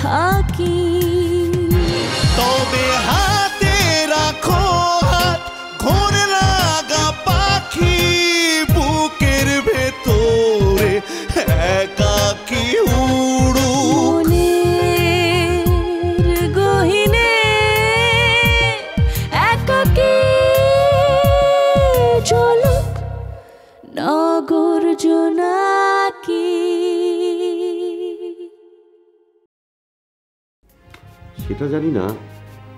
থাকি। তবে হাতে রাখো হাত, ঘোরে লাগা পাখি বুকের ভেতরে একাকি উড়ু। মনের গহিনে একাকি চলুক নগর জোনাকি। সেটা জানি না,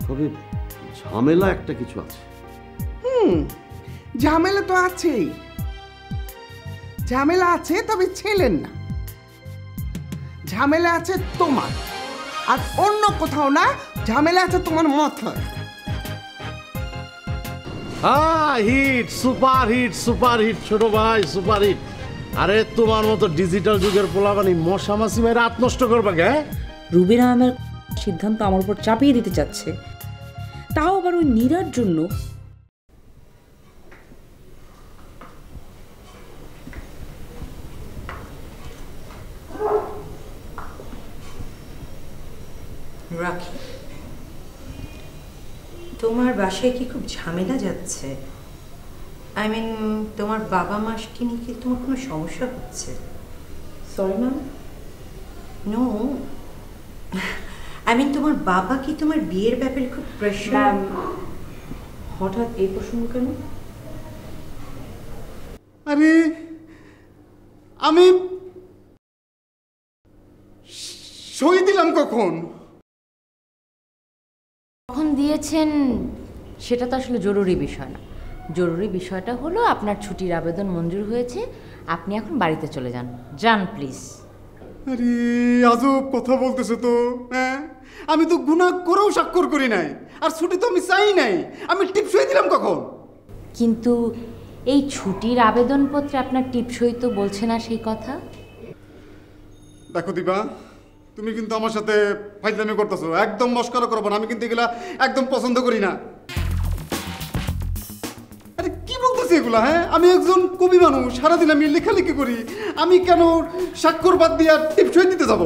তবে ঝামেলা একটা কিছু আছে। ঝামেলা তো আছেই, ঝামেলা আছে, তবে ছেলের না। ঝামেলা আছে তোমার, আর অন্য কোথাও না। ঝামেলা আছে তোমার মাথায়। Hit, super hit, super hit ছোট ভাই, সুপার হিট। আরে তোমার মতো ডিজিটাল যুগের পোলাপানি মশা মাছি মেরে রাত নষ্ট করবে গে? রুবিনা ম্যামের সিদ্ধান্ত আমার উপর চাপিয়ে দিতে চাচ্ছে, তাও আবার ওই নীরার জন্য। রাখি, তোমার বাসায় কি খুব ঝামেলা যাচ্ছে? আই মিন, তোমার বাবা মাকে নিয়ে কি তোমার কোনো সমস্যা হচ্ছে? Sorry ma'am. No, I mean তোমার বাবা কি তোমার বিয়ের ব্যাপারে খুব প্রেশার? হঠাৎ এই প্রসঙ্গ কেন? আরে আমি সই দিলাম কখন? কখন দিয়েছেন সেটা তো আসলে জরুরি বিষয় না। জরুরি বিষয়টা হলো আপনার ছুটির আবেদন মঞ্জুর হয়েছে, আপনি এখন বাড়িতে চলে যান। যান প্লিজ। আরে আজব কথা বলতেছো তো। হ্যাঁ, আমি তো গুনাহ করেও স্বাক্ষর করি নাই, আর ছুটি তো আমি চাই নাই। আমি টিপসই দিলাম কখন? কিন্তু এই ছুটির আবেদনপত্রে আপনার টিপসই তো বলছে না সেই কথা। দেখো দিবা, তুমি কিন্তু আমার সাথে ফাইজলামি করতেছো। একদম মস্করা করবো না, আমি কিন্তু এগুলা একদম পছন্দ করি না। আরে কি বলতেছি এগুলা? হ্যাঁ, আমি একজন কবি মানুষ, সারাদিন আমি লেখালেখি করি। আমি কেন স্বাক্ষর বাদ দিয়ে টিপসই দিতে যাব?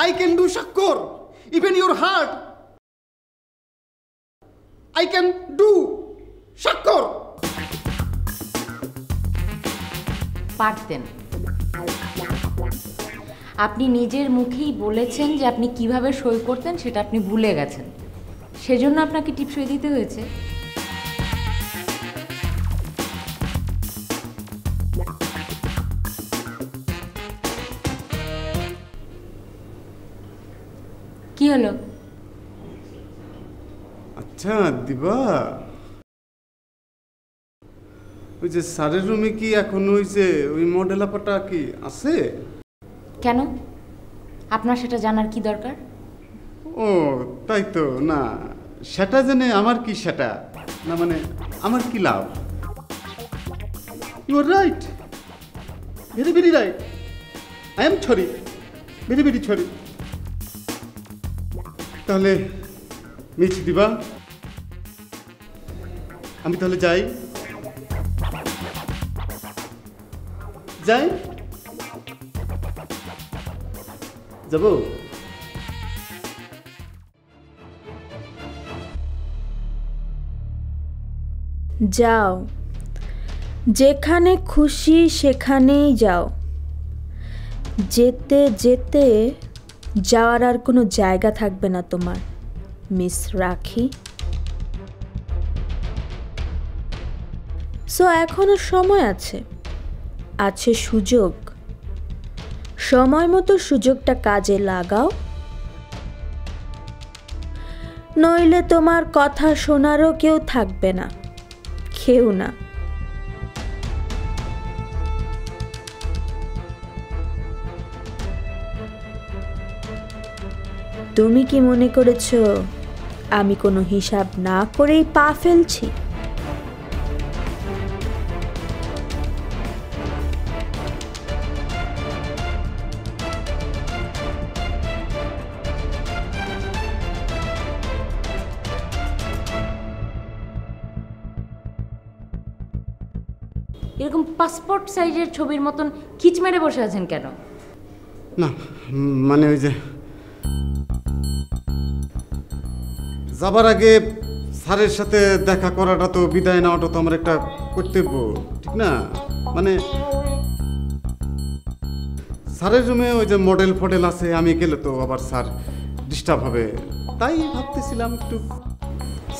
I can do স্বাক্ষর, even your heart I can do স্বাক্ষর। পারতেন। আপনি নিজের মুখেই বলেছেন যে আপনি কিভাবে সই করতেন সেটা আপনি ভুলে গেছেন, সেজন্য আপনাকে টিপসই দিতে হয়েছে। কি হলো? আচ্ছা দিবা, ওই যে স্যারের রুমে কি এখন ওই যে ওই মডেল আপাটা কি আছে? কেন? আপনার সেটা জানার কি দরকার? ও তাই তো। না, সেটা জেনে আমার কি, সেটা না মানে আমার কি লাভ? You are right, very very right. I am sorry, very very sorry. তাহলে মিছ দিবা, আমি তাহলে যাই যাই যাব। যাও, যেখানে খুশি সেখানেই যাও। যেতে যেতে যাওয়ার আর কোনো জায়গা থাকবে না তোমার, মিস রাখি। সো এখনো সময় আছে, আছে সুযোগ। সময় মতো সুযোগটা কাজে লাগাও, নইলে তোমার কথা শোনারও কেউ থাকবে না, কেউ না। তুমি কি মনে করেছো আমি কোনো হিসাব না করেই পা ফেলছি? এরকম পাসপোর্ট সাইজের ছবির মতন খিচ মেরে বসে আছেন কেন? না মানে ওই যে যাবার আগে স্যারের সাথে দেখা করাটা তো, বিদায় নেওয়াটা তো আমার একটা কর্তব্য, ঠিক না? মানে স্যারের রুমে ওই যে মডেল ফডেল আছে, আমি গেলে তো আবার স্যার ডিস্টার্ব হবে, তাই ভাবতেছিলাম একটু।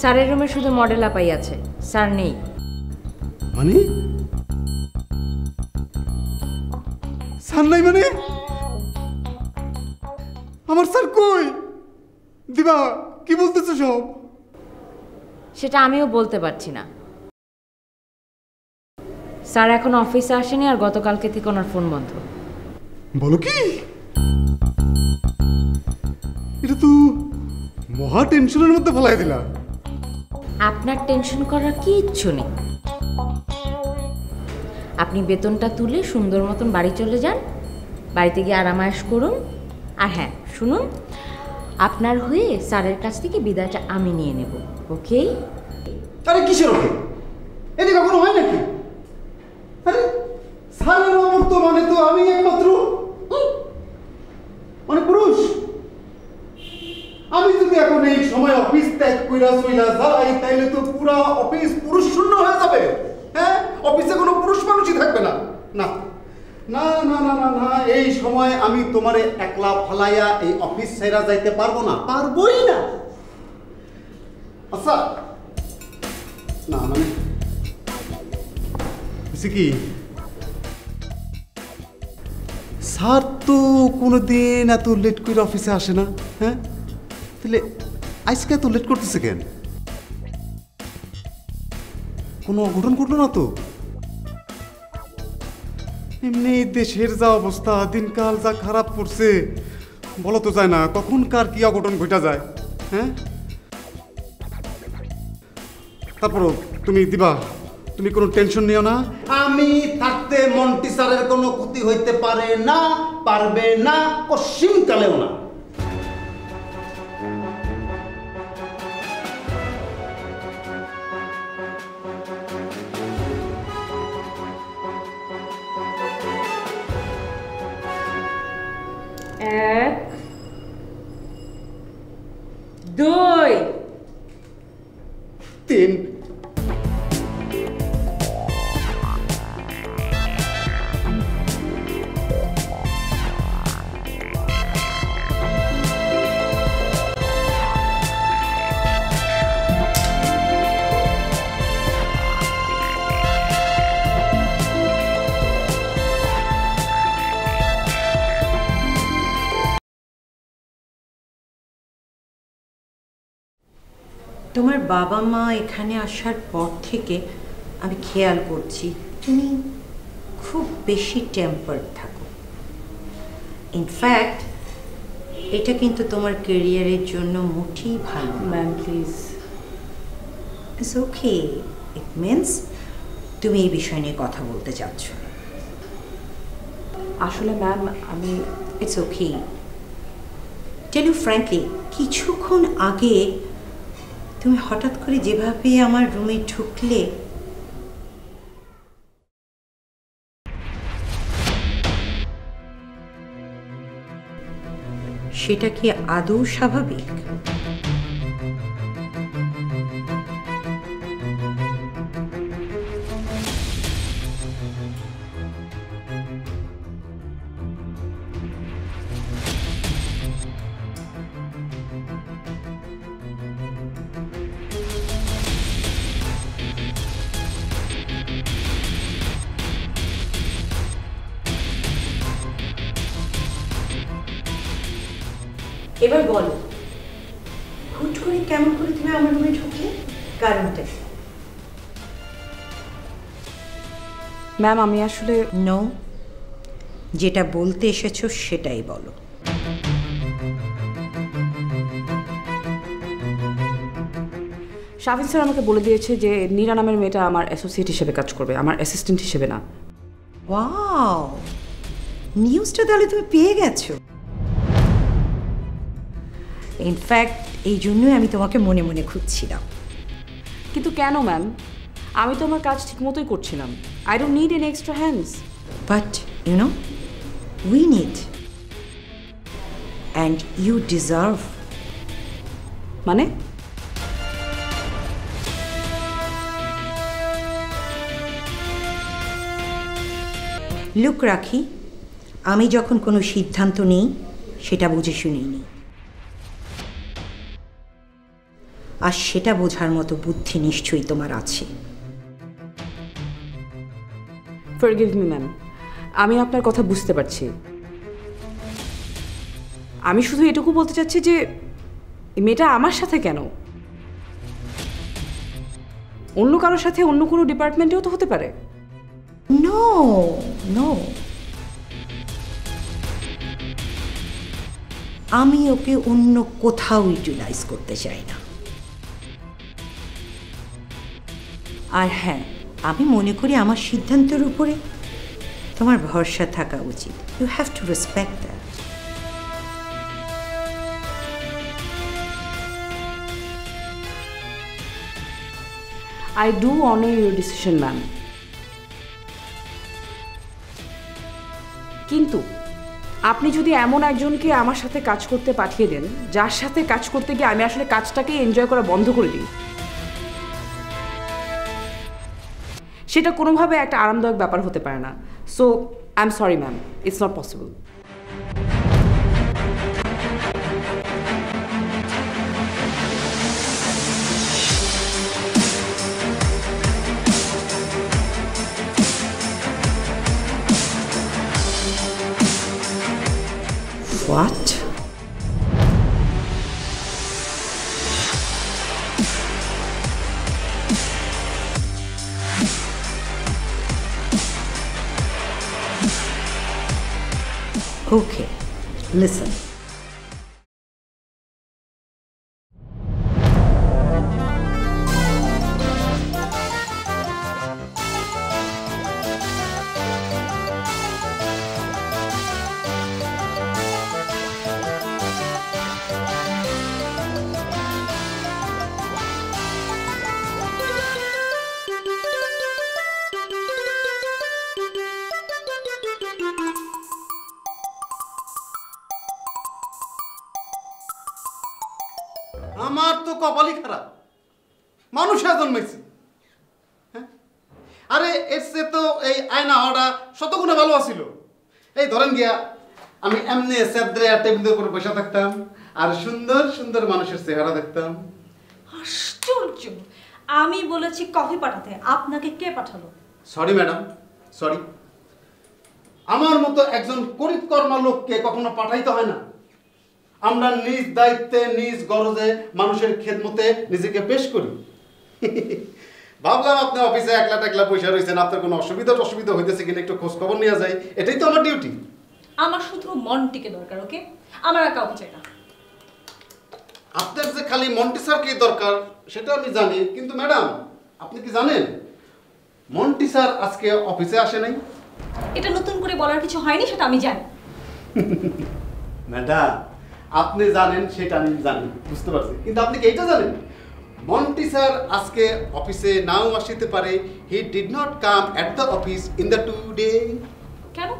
স্যারের রুমে শুধু মডেল আপাই আছে, স্যার নেই। মানে স্যার নাই মানে? আমার স্যার কই? দিবা কি বলতেছো সব? সেটা আমিও বলতে পারছি না। স্যার এখন অফিসে আসেনি, আর গতকালকে থেকে ওনার ফোন বন্ধ। বলো কি? এটা তো মহা টেনশনের মধ্যে ফেলাই দিলা। আপনার টেনশন করার কিচ্ছু নেই। আপনি বেতনটা তুলে সুন্দর মতন বাড়ি চলে যান, বাড়িতে গিয়ে আরামায়েশ করুন। আর হ্যাঁ শুনুন, আপনার হয়ে স্যারের কাছ থেকে বিদায়টা আমি নিয়ে নেব, ওকে? আরে কিসের ওকে? এটা কখনো হয় নাকি? আরে স্যারের অমর্ত মানে তো আমি একমাত্র মানে পুরুষ। আমি যদি এখন এই সময় অফিস ত্যাগ কইরা চইলা যাই, তাইলে তো পুরা অফিস পুরুষ শূন্য হয়ে যাবে। হ্যাঁ, অফিসে কোনো পুরুষ মানুষই থাকবে না। না না না না না না, এই সময় আমি তোমারে একলা ফালাইয়া এই অফিস ছেড়া যাইতে পারবো না, পারবোই না। আচ্ছা না মানে কি, স্যার তো কোনোদিন এত লেট করে অফিসে আসে না। হ্যাঁ, তাহলে আজকে এত লেট করতেছে কেন? কোনো অঘটন ঘটলো না তো? এমনি দেশের যা অবস্থা, দিনকাল যা খারাপ পড়ছে, বলো তো যায় না কখন কার কি অঘটন ঘটা যায়। হ্যাঁ, তারপরও তুমি দিবা, তুমি কোনো টেনশন নিও না। আমি থাকতে মন্টি স্যারের কোনো ক্ষতি হইতে পারে না, পারবে না, কশিম কালেও না। এক, দুই, তিন। তোমার বাবা মা এখানে আসার পর থেকে আমি খেয়াল করছি তুমি খুব বেশি টেম্পার্ড থাকো। ইনফ্যাক্ট এটা কিন্তু তোমার ক্যারিয়ারের জন্য মোটেই ভালো। Ma'am please. It's okay, it means তুমি এই বিষয় নিয়ে কথা বলতে চাচ্ছ। আসলে ম্যাম আমি it's okay, tell you frankly, কিছুক্ষণ আগে তুমি হঠাৎ করে যেভাবে আমার রুমে ঢুকলে, সেটা কি আদৌ স্বাভাবিক? এবার বলো, হুট করে কেমন করে তুমি আমার রুমে ঢুকলে? কারণটা? ম্যাম আমি আসলে নো, যেটা বলতে এসেছো সেটাই বলো। শাফিন স্যার আমাকে বলে দিয়েছে যে নীরা নামের মেয়েটা আমার অ্যাসোসিয়েট হিসেবে কাজ করবে, আমার অ্যাসিস্ট্যান্ট হিসেবে না। ওয়াও, নিউজটা তাহলে তুমি পেয়ে গেছো। ইনফ্যাক্ট এই জন্যই আমি তোমাকে মনে মনে খুঁজছিলাম। কিন্তু কেন ম্যাম? আমি তো আমার কাজ ঠিক মতোই করছিলাম। I don't need any extra hands. But you know, we need. And you deserve. মানে লুক রাখি, আমি যখন কোনো সিদ্ধান্ত নিই সেটা বুঝে শুনেই নিই, আর সেটা বোঝার মতো বুদ্ধি নিশ্চয়ই তোমার আছে। ফরগিভ মি ম্যাম, আমি আপনার কথা বুঝতে পারছি। আমি শুধু এটুকু বলতে চাচ্ছি যে এই মেয়েটা আমার সাথে কেন, অন্য কারোর সাথে অন্য কোনো ডিপার্টমেন্টেও তো হতে পারে। নো নো, আমি ওকে অন্য কোথাও ইউটিলাইজ করতে চাই না। আর হ্যাঁ, আমি মনে করি আমার সিদ্ধান্তের উপরে তোমার ভরসা থাকা উচিত। You have to respect that. I do honor your decision, ma'am. কিন্তু আপনি যদি এমন একজনকে আমার সাথে কাজ করতে পাঠিয়ে দেন যার সাথে কাজ করতে গিয়ে আমি আসলে কাজটাকে এনজয় করা বন্ধ করে দিই, সেটা কোনোভাবে একটা আরামদায়ক ব্যাপার হতে পারে না। So I am sorry ma'am, it's not possible. What? Okay, listen. আমার তো কপালই খারাপ, মানুষ জন্মেছি। হ্যাঁ, আরে এর সে তো এই আয়না হওয়াটা শতগুণে ভালো আছিল। এই ধরেন গিয়া আমি এমনি সেদ্রে টেবিলের উপরে বসে থাকতাম আর সুন্দর সুন্দর মানুষের চেহারা দেখতাম। আশ্চর্য! আমি বলেছি কফি পাঠাতে, আপনাকে কে পাঠালো? Sorry madam, sorry. আমার মতো একজন করিতকর্মা লোককে কখনো পাঠাইতে হয় না। আমরা নিজ দায়িত্বে নিজ গরজে মানুষের খেদমতে নিজেকে পেশ করি। ভাবলাম আপনি অফিসে একলা টেকলা পয়সা রয়েছেন, আপনার কোনো অসুবিধা হইতেছে কিনা একটু খোঁজ খবর নেওয়া যায়, এটাই তো আমার ডিউটি। আমার শুধু মনটিকে দরকার, ওকে? আমার আর কাউকে চাই না। আপনার যে খালি মন্টি স্যারকে দরকার সেটা আমি জানি, কিন্তু ম্যাডাম আপনি কি জানেন মন্টি স্যার আজকে অফিসে আসে নাই? এটা নতুন করে বলার কিছু হয়নি, সেটা আমি জানি। ম্যাডাম আপনি জানেন সেটা আমি জানি, বুঝতে পারছি, কিন্তু আপনি কি এইটা জানেন মন্টি স্যার আজকে অফিসে নাও আসতে পারে। He did not come at the office in the today. কেন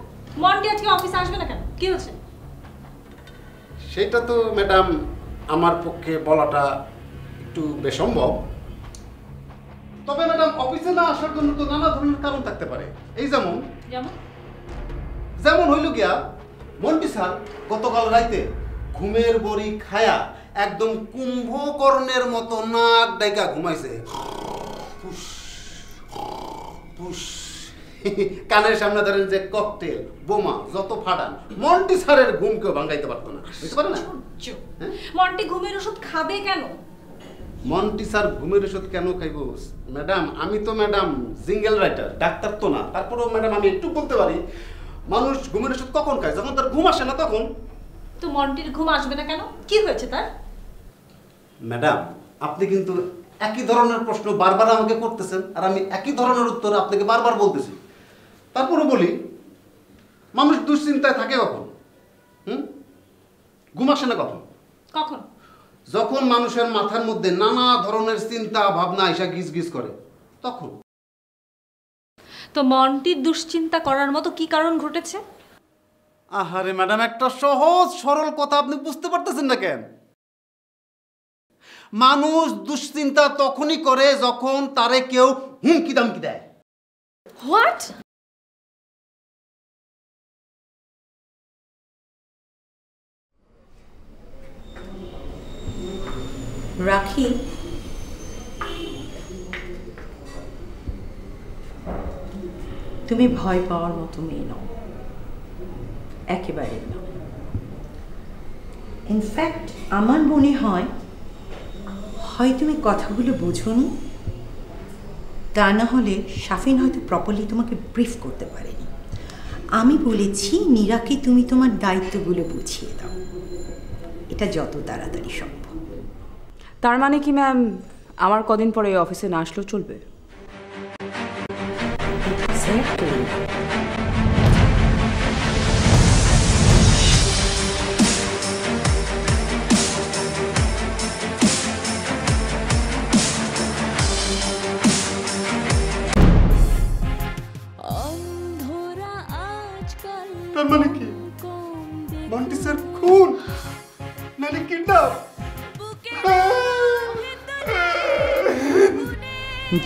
মন্টি আজকে অফিসে আসবে না কেন? কি হচ্ছে? সেটা তো ম্যাডাম আমার পক্ষে বলাটা একটু বেসম্ভব। তবে ম্যাডাম অফিসে না আসার জন্য তো নানা ধরনের কারণ থাকতে পারে। এই যেমন যেমন হইল গিয়া মন্টি স্যার গতকাল রাইতে ঘুমের বড়ি খায়া একদম কুম্ভকর্ণের মতো নাক ডাইকা ঘুমাইছে। কানের সামনে ধরেন যে ককটেল বোমা যত ফাটান মন্টি স্যারের ঘুমকেও ভাঙাইতে পারতো না, বুঝতে পারে না? মন্টি ঘুমের ওষুধ খাবে কেন? মন্টি স্যার ঘুমের ওষুধ কেন খাইব ম্যাডাম? আমি তো ম্যাডাম জিঙ্গেল রাইটার, ডাক্তার তো না। তারপরেও ম্যাডাম আমি একটু বলতে পারি, মানুষ ঘুমের ওষুধ কখন খায়? যখন তার ঘুম আসে না তখন। তো মন্টির ঘুম আসবে না কেন? কি হয়েছে তার? ম্যাডাম আপনি কিন্তু একই ধরনের প্রশ্ন বারবার আমাকে করতেছেন, আর আমি একই ধরনের উত্তর আপনাকে বারবার বলতেছি। তারপরে বলি, মানুষ দুশ্চিন্তায় থাকে কখন? ঘুম আসে না কখন? কখন? যখন মানুষের মাথার মধ্যে নানা ধরনের চিন্তা ভাবনা আইসা গিজ গিজ করে তখন। তো মন্টির দুশ্চিন্তা করার মতো কি কারণ ঘটেছে? আহারে ম্যাডাম, একটা সহজ সরল কথা আপনি বুঝতে পারতেছেন না কেন? মানুষ দুশ্চিন্তা তখনই করে যখন তারে কেউ হুমকি দামকি দেয়। হোয়াট? রাখি, তুমি ভয় পাওয়ার মতো মেয়ে নও, একেবারে না। ইনফ্যাক্ট আমার মনে হয় তুমি কথাগুলো বোঝোনি, তা না হলে শাফিন হয়তো প্রপারলি তোমাকে ব্রিফ করতে পারেনি। আমি বলেছি নীরাকে তুমি তোমার দায়িত্বগুলো বুঝিয়ে দাও, এটা যত তাড়াতাড়ি সম্ভব। তার মানে কি ম্যাম আমার কদিন পরে এই অফিসে না আসলেও চলবে? তার মানে কি মন্টি স্যার খুন নাকি কিডন্যাপ?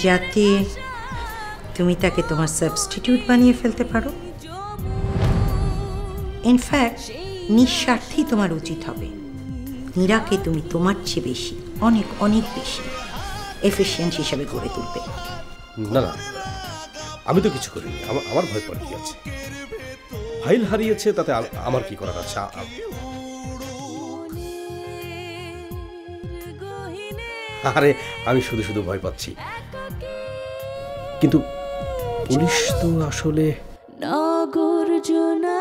যাতে তুমি তাকে তোমার সাবস্টিটিউট বানিয়ে ফেলতে পারো। ইনফ্যাক্ট নিঃস্বার্থেই তোমার উচিত হবে নীরাকে তুমি তোমার চেয়ে বেশি, অনেক অনেক বেশি এফিশিয়েন্ট হিসেবে গড়ে তুলবে। না না, আমি তো কিছু করিনি। আমার ভয় পাওয়ার কি আছে? ফাইল হারিয়েছে, তাতে আমার কি করার আছে? আরে আমি শুধু শুধু ভয় পাচ্ছি। কিন্তু পুলিশ তো আসলে নগর জোনা